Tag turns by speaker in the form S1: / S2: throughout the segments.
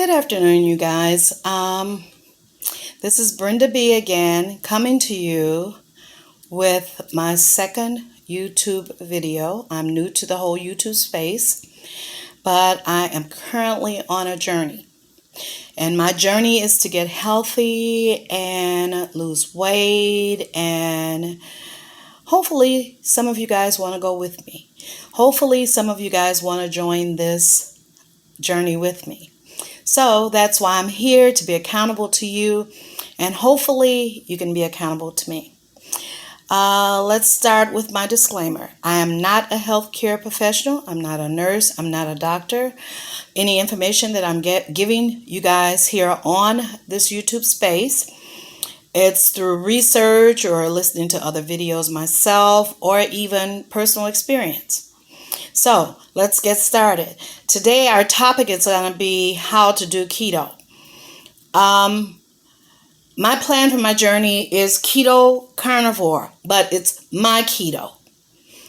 S1: Good afternoon, you guys. This is Brenda B again, coming to you with my second YouTube video. I'm new to the whole YouTube space, but I am currently on a journey. And my journey is to get healthy and lose weight, and hopefully some of you guys want to go with me. Hopefully some of you guys want to join this journey with me. So that's why I'm here, to be accountable to you, and hopefully you can be accountable to me. Let's start with my disclaimer. I am not a healthcare professional. I'm not a nurse. I'm not a doctor. Any information that I'm giving you guys here on this YouTube space, it's through research or listening to other videos myself, or even personal experience. So let's get started. Today our topic is going to be how to do keto. My plan for my journey is keto carnivore, but it's my keto.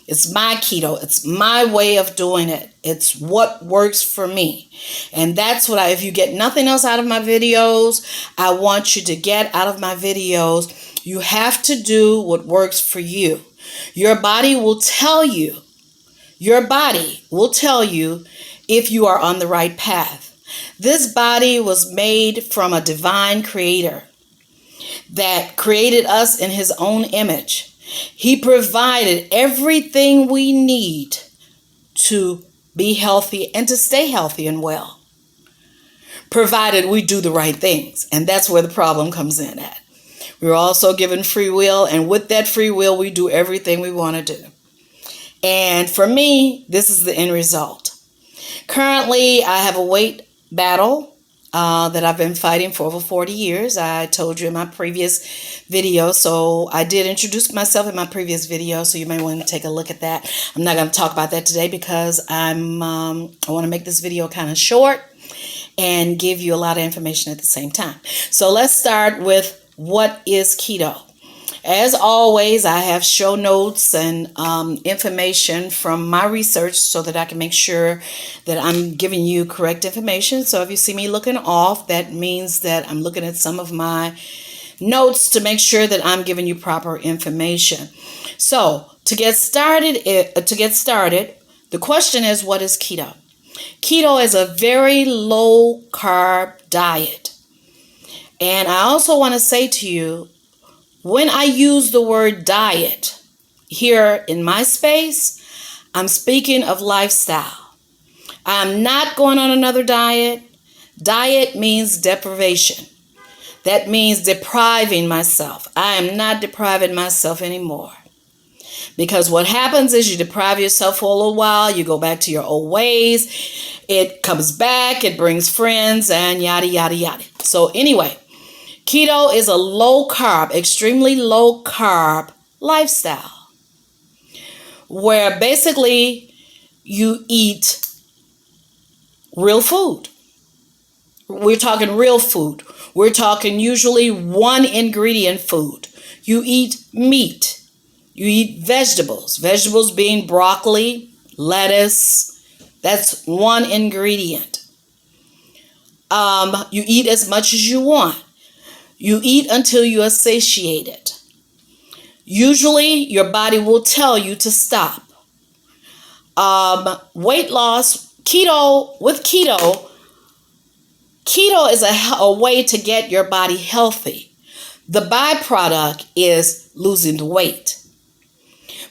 S1: It's my keto. It's my way of doing it. It's what works for me. And that's what if you get nothing else out of my videos, I want you to get out of my videos, you have to do what works for you. Your body will tell you. Your body will tell you if you are on the right path. This body was made from a divine creator that created us in his own image. He provided everything we need to be healthy and to stay healthy and well, provided we do the right things. And that's where the problem comes in at. We're also given free will, and with that free will, we do everything we want to do. And for me, this is the end result. Currently, I have a weight battle that I've been fighting for over 40 years. I told you in my previous video, so I did introduce myself in my previous video, so you may want to take a look at that. I'm not going to talk about that today because I want to make this video kind of short and give you a lot of information at the same time. So let's start with what is keto. As always, I have show notes and information from my research so that I can make sure that I'm giving you correct information. So if you see me looking off, that means that I'm looking at some of my notes to make sure that I'm giving you proper information. So to get started, the question is, what is keto? Keto is a very low carb diet. And I also want to say to you, when I use the word diet here in my space, I'm speaking of lifestyle. I'm not going on another diet. Diet means deprivation. That means depriving myself. I am not depriving myself anymore. Because what happens is you deprive yourself for a little while, you go back to your old ways, it comes back, it brings friends, and yada, yada, yada. So anyway, keto is a low carb, extremely low carb lifestyle where basically you eat real food. We're talking real food. We're talking usually one ingredient food. You eat meat. You eat vegetables. Vegetables being broccoli, lettuce. That's one ingredient. You eat as much as you want. You eat until you are satiated. Usually, your body will tell you to stop. Weight loss, keto is a way to get your body healthy. The byproduct is losing the weight.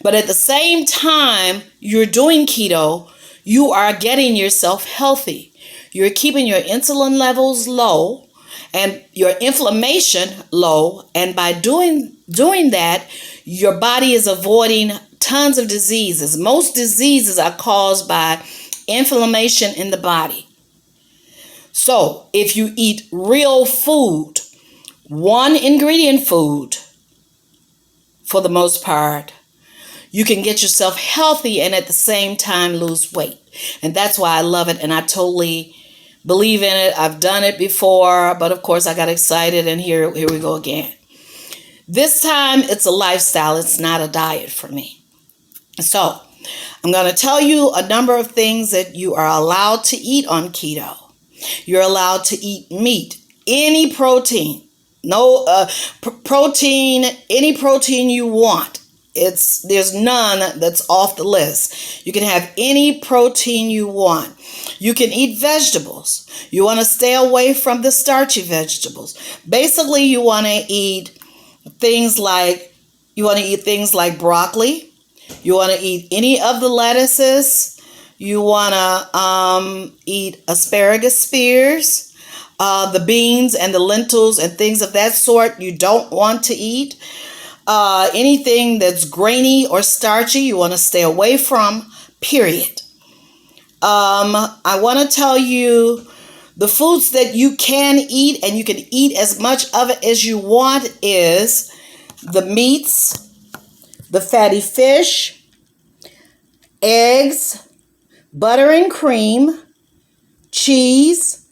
S1: But at the same time you're doing keto, you are getting yourself healthy. You're keeping your insulin levels low and your inflammation low, and by doing that, your body is avoiding tons of diseases. Most diseases are caused by inflammation in the body. So if you eat real food, one ingredient food, for the most part, you can get yourself healthy and at the same time lose weight. And that's why I love it, and I totally believe in it. I've done it before, but of course I got excited, and here we go again. This time it's a lifestyle. It's not a diet for me. So I'm going to tell you a number of things that you are allowed to eat on keto. You're allowed to eat meat, any protein, no protein, any protein you want. There's none that's off the list. You can have any protein you want. You can eat vegetables. You want to stay away from the starchy vegetables. Basically, you want to eat things like broccoli. You want to eat any of the lettuces. You want to eat asparagus spears, the beans and the lentils and things of that sort you don't want to eat. Anything that's grainy or starchy you want to stay away from, period. I want to tell you the foods that you can eat, and you can eat as much of it as you want, is the meats, the fatty fish, eggs, butter and cream, cheese,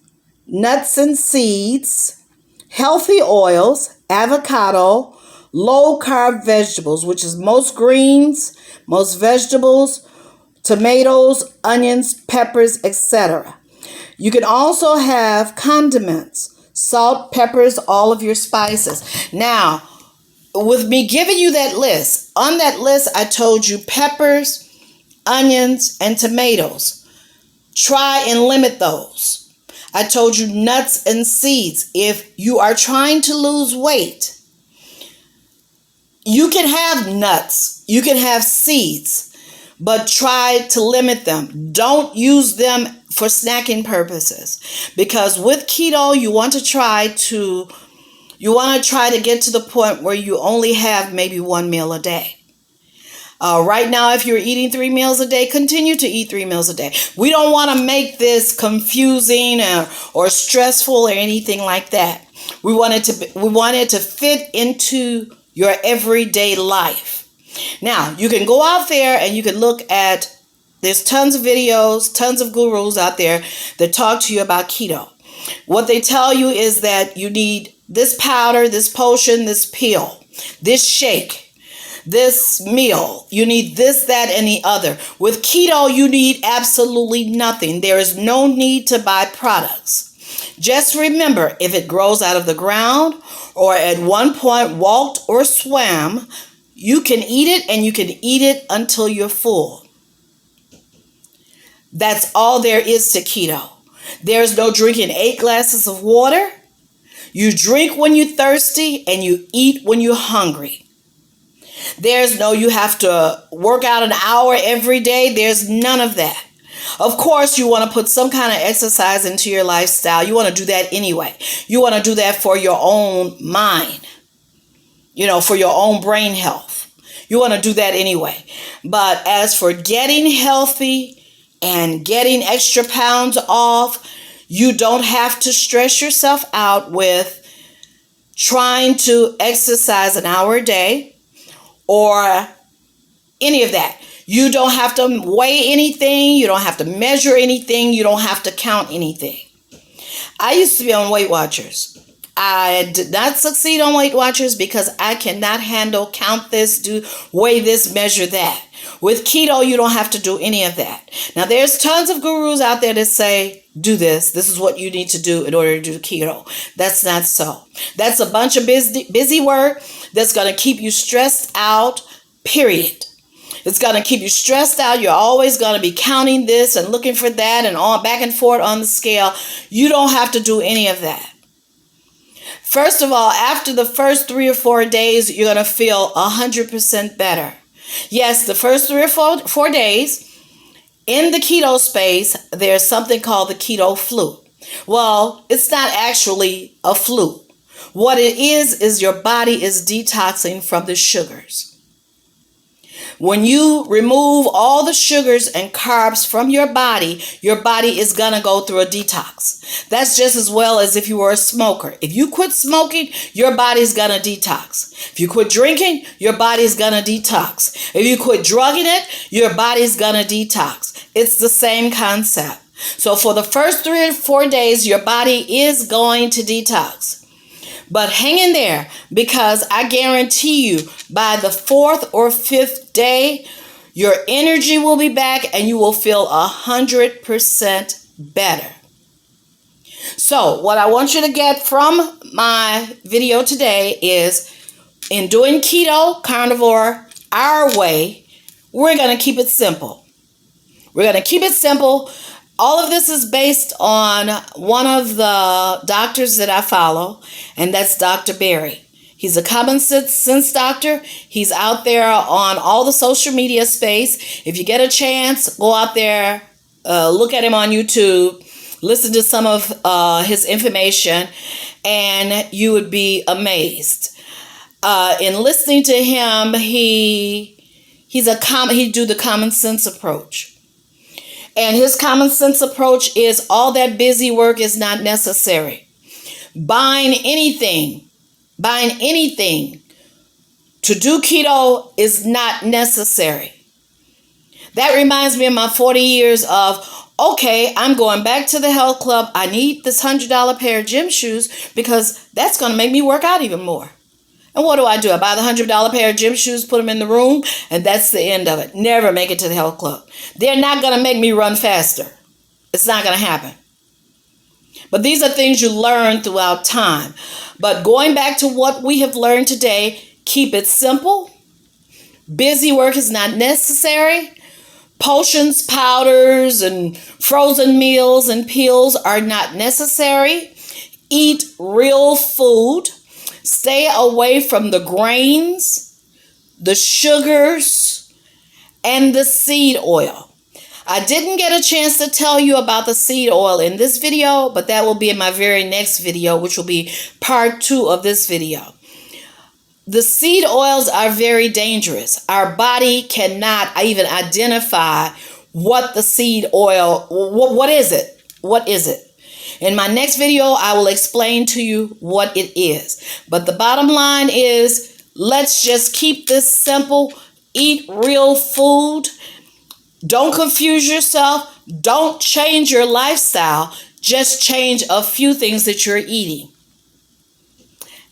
S1: nuts and seeds, healthy oils, avocado, low-carb vegetables, which is most greens, most vegetables, tomatoes, onions, peppers, etc. You can also have condiments, salt, peppers, all of your spices. Now, with me giving you that list, on that list I told you peppers, onions, and tomatoes. Try and limit those. I told you nuts and seeds. If you are trying to lose weight, you can have nuts, you can have seeds, but try to limit them. Don't use them for snacking purposes, because with keto you want to try to get to the point where you only have maybe one meal a day. Right now, if you're eating 3 meals a day, continue to eat 3 meals a day. We don't want to make this confusing or stressful or anything like that. We want it to fit into your everyday life. Now, you can go out there and you can look at, there's tons of videos, tons of gurus out there that talk to you about keto. What they tell you is that you need this powder, this potion, this pill, this shake, this meal. You need this, that, and the other. With keto, you need absolutely nothing. There is no need to buy products. Just remember, if it grows out of the ground or at one point walked or swam, you can eat it, and you can eat it until you're full. That's all there is to keto. There's no drinking 8 glasses of water. You drink when you're thirsty and you eat when you're hungry. There's no, you have to work out an hour every day. There's none of that. Of course, you want to put some kind of exercise into your lifestyle. You want to do that anyway. You want to do that for your own mind, for your own brain health. You want to do that anyway. But as for getting healthy and getting extra pounds off, you don't have to stress yourself out with trying to exercise an hour a day or any of that. You don't have to weigh anything. You don't have to measure anything. You don't have to count anything. I used to be on Weight Watchers. I did not succeed on Weight Watchers because I cannot handle count this, weigh this, measure that. With keto, you don't have to do any of that. Now, there's tons of gurus out there that say, do this. This is what you need to do in order to do keto. That's not so. That's a bunch of busy work that's going to keep you stressed out, period. It's going to keep you stressed out. You're always going to be counting this and looking for that and all back and forth on the scale. You don't have to do any of that. First of all, after the first 3 or 4 days, you're going to feel 100% better. Yes, the first 3 or 4 days in the keto space, there's something called the keto flu. Well, it's not actually a flu. What it is your body is detoxing from the sugars. When you remove all the sugars and carbs from your body is going to go through a detox. That's just as well as if you were a smoker. If you quit smoking, your body's going to detox. If you quit drinking, your body's going to detox. If you quit drugging it, your body's going to detox. It's the same concept. So for the first 3 or 4 days, your body is going to detox. But hang in there, because I guarantee you by the 4th or 5th day, your energy will be back and you will feel 100% better. So what I want you to get from my video today is, in doing keto, carnivore, our way, we're going to keep it simple. We're going to keep it simple. All of this is based on one of the doctors that I follow, and that's Dr. Berry. He's a common sense doctor. He's out there on all the social media space. If you get a chance, go out there, look at him on YouTube, listen to some of his information, and you would be amazed. In listening to him, he do the common sense approach. And his common sense approach is all that busy work is not necessary. Buying anything to do keto is not necessary. That reminds me of my 40 years of, okay, I'm going back to the health club. I need this $100 pair of gym shoes because that's going to make me work out even more. And what do? I buy the $100 pair of gym shoes, put them in the room, and that's the end of it. Never make it to the health club. They're not going to make me run faster. It's not going to happen. But these are things you learn throughout time. But going back to what we have learned today, keep it simple. Busy work is not necessary. Potions, powders, and frozen meals and pills are not necessary. Eat real food. Stay away from the grains, the sugars, and the seed oil. I didn't get a chance to tell you about the seed oil in this video, but that will be in my very next video, which will be part 2 of this video. The seed oils are very dangerous. Our body cannot even identify what the seed oil, what is it? What is it? In my next video, I will explain to you what it is. But the bottom line is, let's just keep this simple. Eat real food. Don't confuse yourself. Don't change your lifestyle. Just change a few things that you're eating.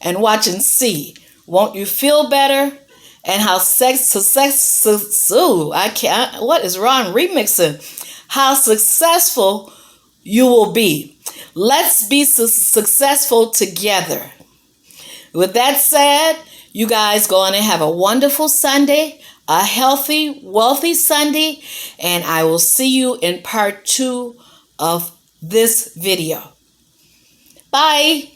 S1: And watch and see. Won't you feel better? And how what is wrong remixing? How successful you will be. Let's be successful together. With that said, you guys go on and have a wonderful Sunday, a healthy, wealthy Sunday, and I will see you in part 2 of this video. Bye.